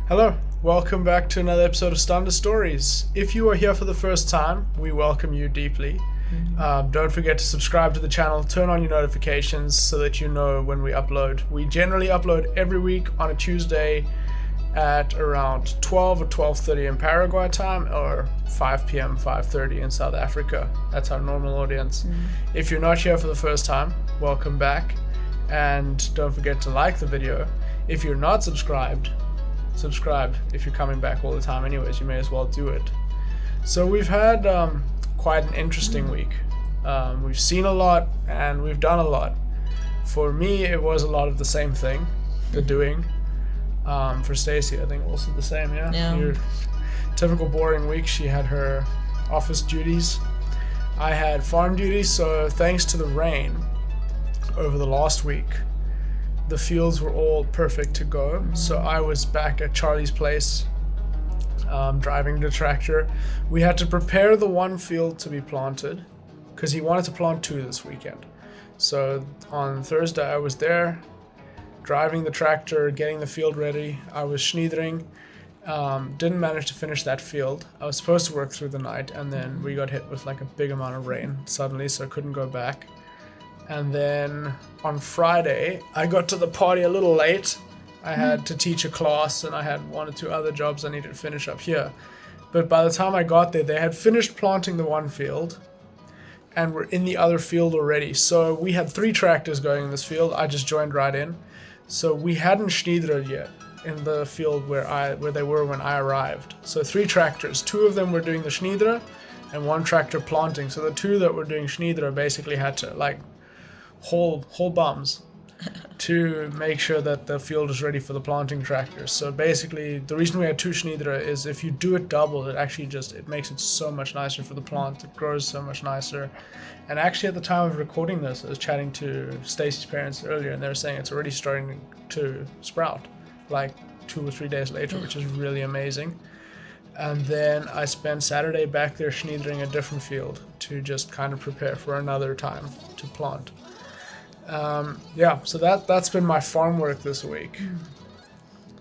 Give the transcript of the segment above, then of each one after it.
Hello, welcome back to another episode of Standard Stories. If you are here for the first time, we welcome you deeply. Don't forget to subscribe to the channel, turn on your notifications so that you know when we upload. We generally upload every week on a Tuesday at around 12 or 12:30 in Paraguay time, or 5 p.m., 5:30 in South Africa. That's our normal audience. If you're not here for the first time, welcome back. And don't forget to like the video. If you're not subscribed, subscribe. If you're coming back all the time anyways, you may as well do it. So we've had quite an interesting week. We've seen a lot and we've done a lot. For me, it was a lot of the same thing, the doing. For Stacy, I think also the same, yeah? Your typical boring week. She had her office duties. I had farm duties, so thanks to the rain over the last week, the fields were all perfect to go. So I was back at Charlie's place, driving the tractor. We had to prepare the one field to be planted because he wanted to plant 2 this weekend. So on Thursday I was there driving the tractor, getting the field ready. I was schneidering. Didn't manage to finish that field. I was supposed to work through the night, and then we got hit with like a big amount of rain suddenly, so I couldn't go back. And then on Friday, I got to the party a little late. I had to teach a class and I had 1 or 2 other jobs I needed to finish up here. But by the time I got there, they had finished planting the one field and were in the other field already. So we had 3 tractors going in this field. I just joined right in. So we hadn't schneidred yet in the field where they were when I arrived. So 3 tractors, 2 of them were doing the schneidre and 1 tractor planting. So the 2 that were doing schneidre basically had to like whole bums to make sure that the field is ready for the planting tractors. So basically the reason we had 2 schneidre is if you do it double, it makes it so much nicer for the plant. It grows so much nicer. And actually at the time of recording this, I was chatting to Stacy's parents earlier and they were saying it's already starting to sprout like 2 or 3 days later, which is really amazing. And then I spent Saturday back there schneidering a different field to just kind of prepare for another time to plant. So that's been my farm work this week.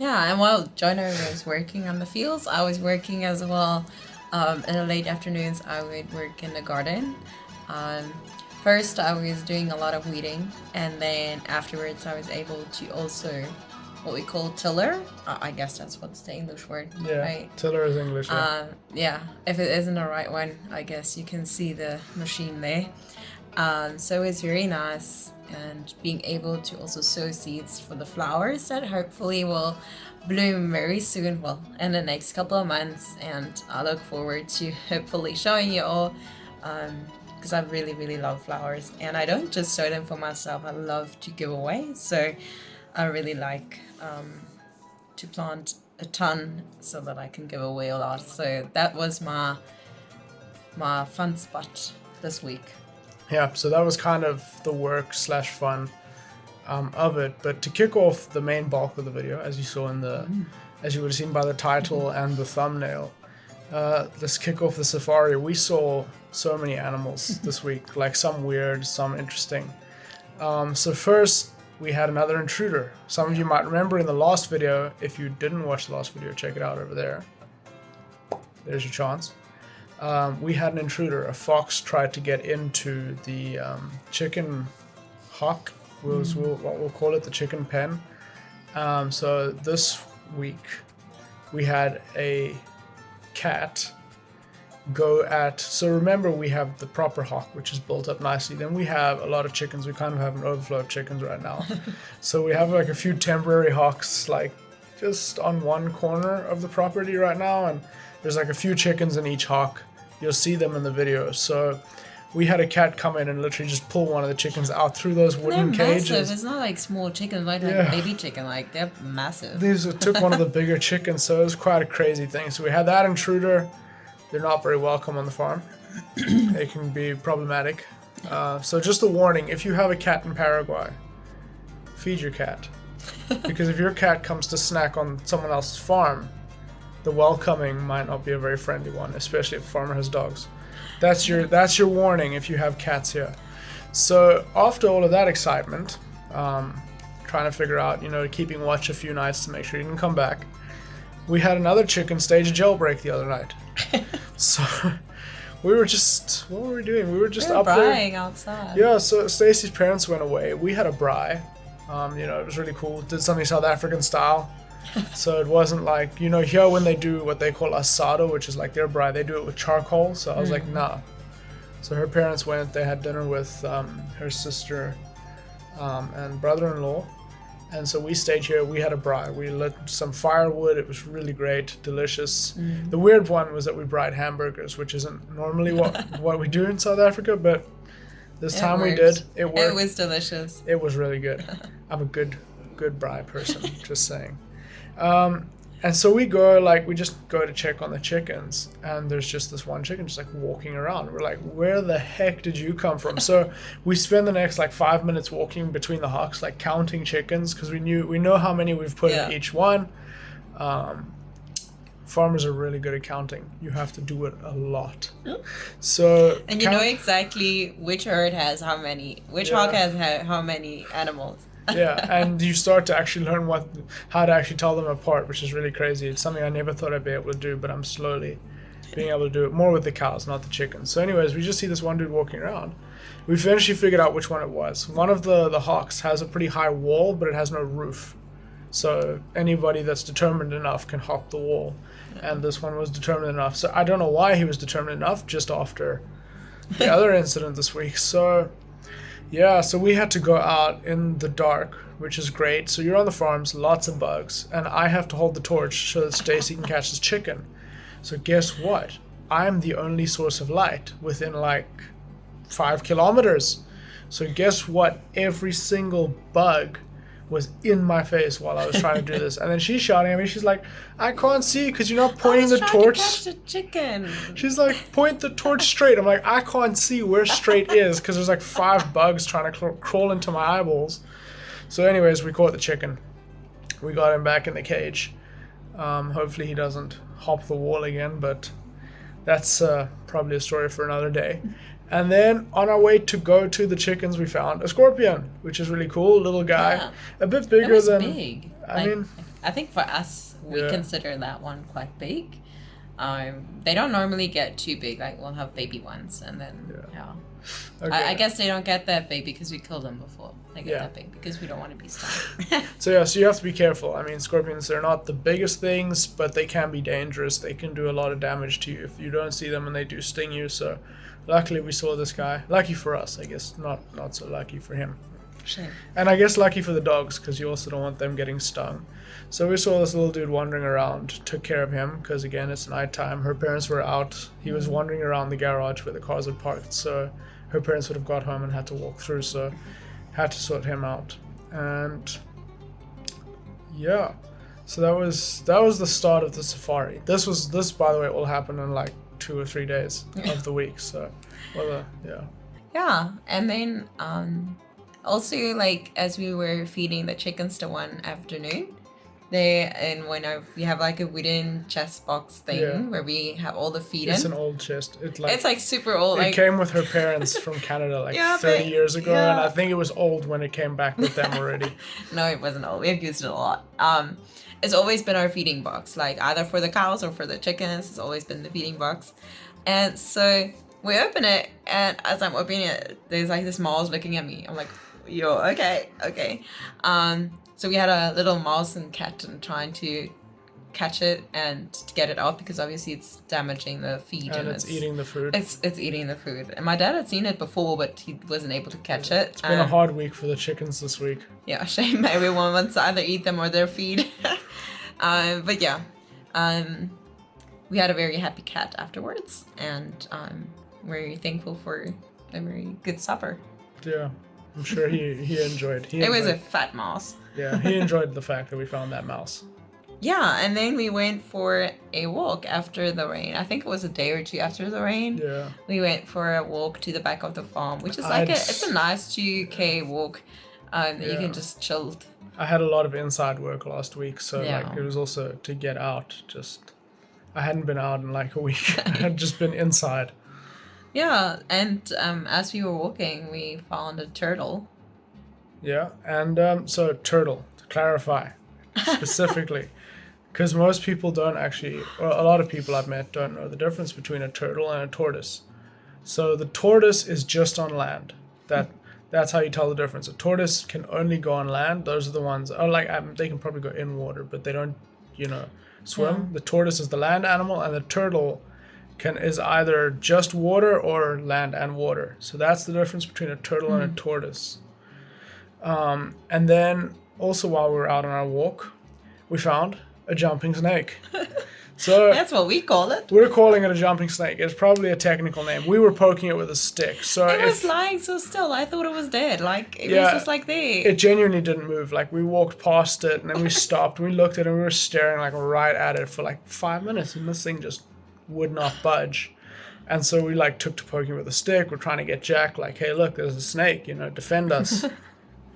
Yeah, and while Jono was working on the fields, I was working as well. In the late afternoons, I would work in the garden. First, I was doing a lot of weeding, and then afterwards, I was able to also what we call tiller. I guess that's what's the English word, right? Tiller is English. Yeah, if it isn't the right one, I guess you can see the machine there. So it's very nice, and being able to also sow seeds for the flowers that hopefully will bloom very soon, well, in the next couple of months. And I look forward to hopefully showing you all, because I really, really love flowers, and I don't just sow them for myself, I love to give away. So I really like to plant a ton so that I can give away a lot. So that was my fun spot this week. Yeah, so that was kind of the work / fun of it. But to kick off the main bulk of the video, as you saw as you would have seen by the title and the thumbnail, let's kick off the safari. We saw so many animals this week, like some weird, some interesting. So first, we had another intruder. Some of you might remember in the last video. If you didn't watch the last video, check it out over there. There's your chance. We had an intruder. A fox tried to get into the chicken hock, what we'll call it, the chicken pen. So this week we had a cat go at, so remember we have the proper hock, which is built up nicely. Then we have a lot of chickens. We kind of have an overflow of chickens right now. So we have like a few temporary hocks like just on one corner of the property right now, and there's like a few chickens in each hock. You'll see them in the video. So we had a cat come in and literally just pull one of the chickens out through those wooden cages. They're massive. It's not like small chickens, like a baby chicken. Like, they're massive. These took one of the bigger chickens, so it was quite a crazy thing. So we had that intruder. They're not very welcome on the farm. They can be problematic. So just a warning, if you have a cat in Paraguay, feed your cat. Because if your cat comes to snack on someone else's farm, the welcoming might not be a very friendly one, especially if a farmer has dogs. That's your warning if you have cats here. So after all of that excitement, trying to figure out, keeping watch a few nights to make sure he didn't come back, we had another chicken stage a jailbreak the other night. So we were just, what were we doing? We were just up there. Braaiing outside. Yeah, so Stacy's parents went away. We had a braai. It was really cool. Did something South African style. So it wasn't like, here when they do what they call asado, which is like their braai, they do it with charcoal. So I was like, nah. So her parents went, they had dinner with her sister and brother-in-law. And so we stayed here. We had a braai. We lit some firewood. It was really great, delicious. The weird one was that we braaied hamburgers, which isn't normally what we do in South Africa, but this time we did. It worked. It was delicious. It was really good. I'm a good braai person, just saying. And so we just go to check on the chickens, and there's just this one chicken just like walking around. We're like, where the heck did you come from? So we spend the next like 5 minutes walking between the hocks, like counting chickens, because we know how many we've put in each one. Farmers are really good at counting. You have to do it a lot. So and you know exactly which herd has how many, which hog has how many animals. Yeah, and you start to actually learn how to actually tell them apart, which is really crazy. It's something I never thought I'd be able to do, but I'm slowly being able to do it more with the cows, not the chickens. So anyways, we just see this one dude walking around. We eventually figured out which one it was. One of the hocks has a pretty high wall, but it has no roof. So anybody that's determined enough can hop the wall. And this one was determined enough. So I don't know why he was determined enough just after the other incident this week. So yeah, so we had to go out in the dark, which is great. So you're on the farms, lots of bugs, and I have to hold the torch so that Stacy can catch his chicken. So guess what? I'm the only source of light within like 5 kilometers. So guess what? Every single bug was in my face while I was trying to do this. And then she's shouting at me. She's like, I can't see because you're not pointing the torch. To catch the chicken. She's like, point the torch straight. I'm like, I can't see where straight is because there's like 5 bugs trying to crawl into my eyeballs. So anyways, we caught the chicken. We got him back in the cage. Hopefully he doesn't hop the wall again, but that's probably a story for another day. And then on our way to go to the chickens, we found a scorpion, which is really cool. Little guy, a bit bigger than. Big. I think for us, we consider that one quite big. They don't normally get too big. Like we'll have baby ones, and then Okay. I guess they don't get that big because we killed them before. They get that big because we don't want to be stung. So you have to be careful. I mean, scorpions, they're not the biggest things, but they can be dangerous. They can do a lot of damage to you if you don't see them and they do sting you. So luckily we saw this guy. Lucky for us, I guess. Not so lucky for him. Shame. And I guess lucky for the dogs because you also don't want them getting stung. So we saw this little dude wandering around, took care of him because, again, it's nighttime. Her parents were out. He was wandering around the garage where the cars were parked. So her parents would have got home and had to walk through. So had to sort him out. And yeah, so that was the start of the safari. This by the way all happened in like 2 or 3 days of the week. So yeah. And then also, like, as we were feeding the chickens to one afternoon, we have like a wooden chest box thing where we have all the feed in. It's an old chest. It's like super old. It came with her parents from Canada 30 years ago, and I think it was old when it came back with them already. No, it wasn't old. We've used it a lot. It's always been our feeding box, like either for the cows or for the chickens. It's always been the feeding box. And so we open it, and as I'm opening it, there's like this mouse looking at me. I'm like, yo, okay. So we had a little mouse and cat and trying to catch it and to get it out because obviously it's damaging the feed and it's eating the food. It's eating the food. And my dad had seen it before, but he wasn't able to catch it. It's been a hard week for the chickens this week. Yeah, shame. Everyone wants to either eat them or their feed. But yeah, we had a very happy cat afterwards, and very thankful for a very good supper. Yeah, I'm sure he enjoyed. It was a fat mouse. Yeah, he enjoyed the fact that we found that mouse. Yeah, and then we went for a walk after the rain. I think it was a day or two after the rain. Yeah. We went for a walk to the back of the farm, which is it's a nice 2K walk that you can just chill. I had a lot of inside work last week, so it was also to get out. I hadn't been out in like a week. I had just been inside. Yeah, and as we were walking, we found a turtle. Yeah, and so turtle, to clarify specifically, Because most people don't actually, or a lot of people I've met don't know the difference between a turtle and a tortoise. So the tortoise is just on land. That's how you tell the difference. A tortoise can only go on land. Those are the ones, they can probably go in water, but they don't, swim. Yeah. The tortoise is the land animal, and the turtle is either just water or land and water. So that's the difference between a turtle and a tortoise. And then also while we were out on our walk, we found a jumping snake. So That's what we call it. we're calling it a jumping snake. It's probably a technical name. We were poking it with a stick. So It was lying so still. I thought it was dead. Like, it was Yeah, just like there. it genuinely didn't move. Like, we walked past it and then we stopped. We looked at it and we were staring like right at it for like 5 minutes, and this thing just would not budge. And so we like took to poking with a stick. We're trying to get Jack like, hey, look, there's a snake. Defend us,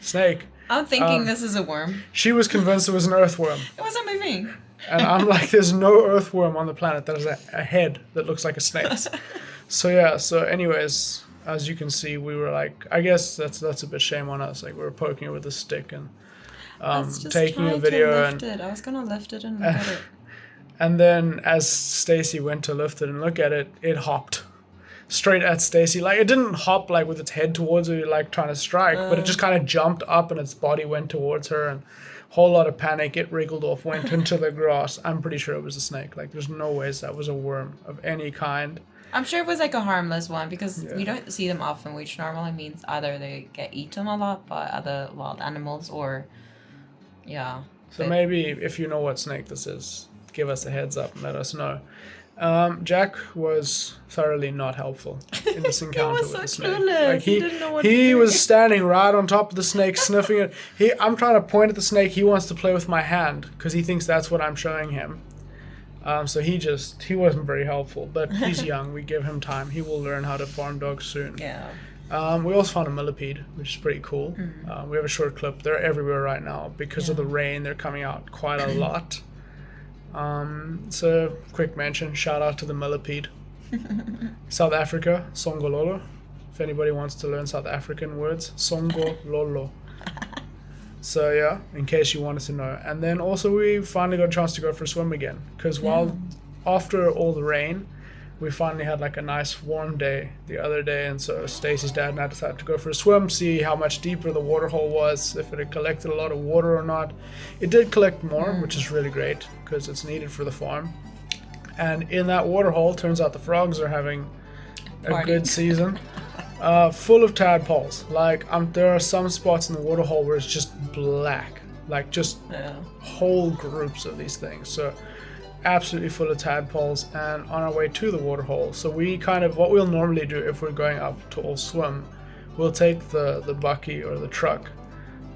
snake. I'm thinking this is a worm. She was convinced it was an earthworm. It wasn't moving. And I'm like, there's no earthworm on the planet that has a head that looks like a snake's. So anyways, as you can see, we were like, I guess that's a bit shame on us. Like, we were poking it with a stick and I was just taking a trying video. to lift it. I was gonna lift it and look at it. And then as Stacy went to lift it and look at it, it hopped straight at Stacy. Like, it didn't hop like with its head towards her, like trying to strike, but it just kind of jumped up and its body went towards her, and whole lot of panic. It wriggled off, went into the grass. I'm pretty sure it was a snake. Like, there's no ways that was a worm of any kind. I'm sure it was like a harmless one because Yeah. we don't see them often, which normally means either they get eaten a lot by other wild animals or, yeah. So But- maybe if you know what snake this is, give us a heads up and let us know. Jack was thoroughly not helpful in this encounter was with so the snake. clueless. Like, He didn't know what to he do. was standing right on top of the snake, sniffing it. I'm trying to point at the snake. He wants to play with my hand because he thinks that's what I'm showing him. So he wasn't very helpful. But he's young. We give him time. He will learn how to farm dogs soon. Yeah. We also found a millipede, which is pretty cool. We have a short clip. They're everywhere right now because of the rain. They're coming out quite a lot. So quick mention, shout out to the millipede. South Africa, Songololo. If anybody wants to learn South African words, Songololo. So yeah, in case you wanted to know. And then also we finally got a chance to go for a swim again. Because after all the rain, we finally had like a nice warm day the other day, and so Stacy's dad and I decided to go for a swim, see how much deeper the water hole was, if it had collected a lot of water or not. It did collect more, which is really great because it's needed for the farm. And in that water hole, turns out the frogs are having a Party. good season. Full of tadpoles. Like, there are some spots in the water hole where it's just black, like just Yeah. whole groups of these things. So absolutely full of tadpoles, and on our way to the water hole. So we what we'll normally do if we're going up to all swim, we'll take the bucky or the truck,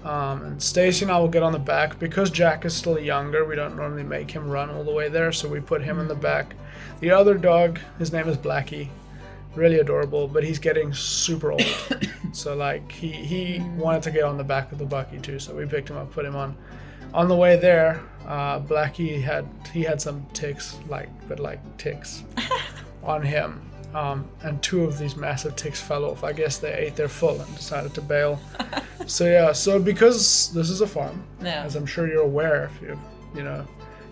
and Stacy and I will get on the back. Because Jack is still younger, we don't normally make him run all the way there, so we put him in the back. The other dog, his name is Blackie, really adorable, but he's getting super old. So like he wanted to get on the back of the bucky too, so we picked him up, put him on. On the way there, Blackie had some ticks on him, and 2 of these massive ticks fell off. I guess they ate their full and decided to bail. So because this is a farm, Yeah. as I'm sure you're aware, if you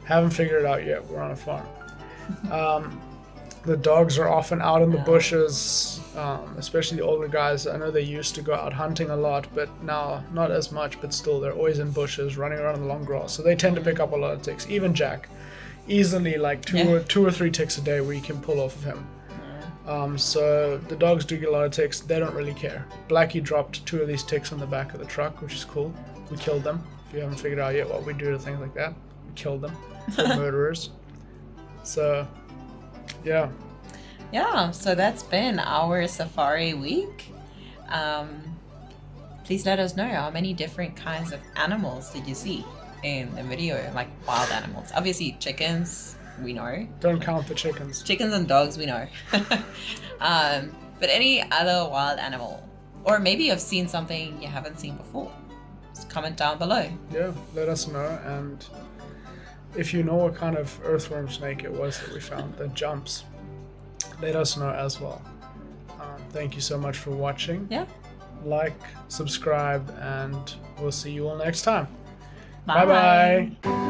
haven't figured it out yet, we're on a farm. The dogs are often out in the bushes, especially the older guys. I know they used to go out hunting a lot, but now not as much, but still they're always in bushes, running around in the long grass. So they tend to pick up a lot of ticks. Even Jack, easily like two or three ticks a day we can pull off of him. So the dogs do get a lot of ticks. They don't really care. Blackie dropped 2 of these ticks on the back of the truck, which is cool. We killed them. If you haven't figured out yet what we do to things like that, we killed them. They're murderers. So yeah. Yeah, so that's been our safari week. Please let us know how many different kinds of animals did you see in the video, like wild animals. Obviously chickens, we know. Don't count the chickens. Chickens and dogs, we know. But any other wild animal, or maybe you've seen something you haven't seen before, just comment down below. Yeah, let us know. And if you know what kind of earthworm snake it was that we found that jumps, let us know as well. Thank you so much for watching. Yeah. Like, subscribe, and we'll see you all next time. Bye. Bye-bye.